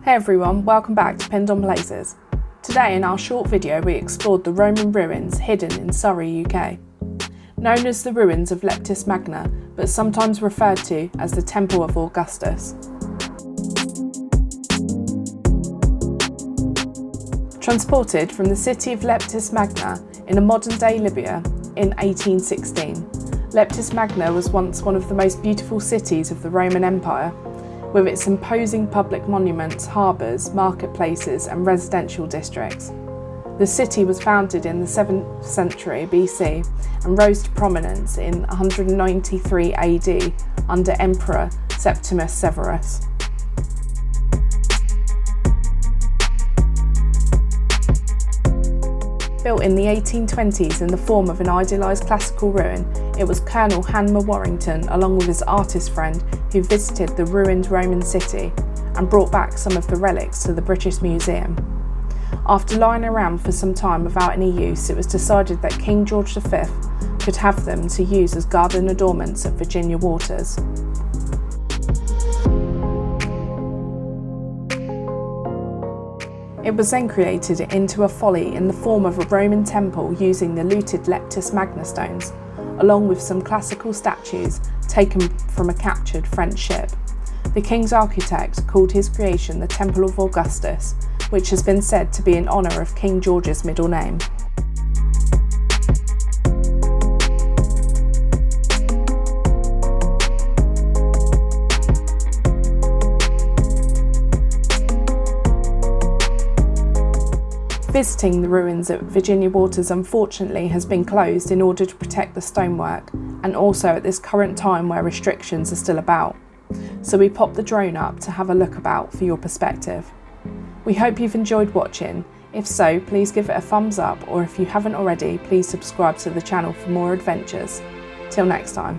Hey everyone, welcome back to Pinned on Places. Today in our short video we explored the Roman ruins hidden in Surrey, UK. Known as the ruins of LEPTIS MAGNA, but sometimes referred to as the Temple of Augustus. Transported from the city of LEPTIS MAGNA in a modern-day Libya in 1816, LEPTIS MAGNA was once one of the most beautiful cities of the Roman Empire, with its imposing public monuments, harbours, marketplaces and residential districts. The city was founded in the 7th century BC and rose to prominence in 193 AD under Emperor Septimus Severus. Built in the 1820s in the form of an idealised classical ruin, it was Colonel Hanmer Warrington, along with his artist friend, who visited the ruined Roman city and brought back some of the relics to the British Museum. After lying around for some time without any use, it was decided that King George V could have them to use as garden adornments at Virginia Waters. It was then created into a folly in the form of a Roman temple using the looted LEPTIS MAGNA stones, along with some classical statues taken from a captured French ship. The king's architect called his creation the Temple of Augustus, which has been said to be in honour of King George's middle name. Visiting the ruins at Virginia Waters unfortunately has been closed in order to protect the stonework, and also at this current time where restrictions are still about. So we popped the drone up to have a look about for your perspective. We hope you've enjoyed watching. If so, please give it a thumbs up, or if you haven't already, please subscribe to the channel for more adventures. Till next time.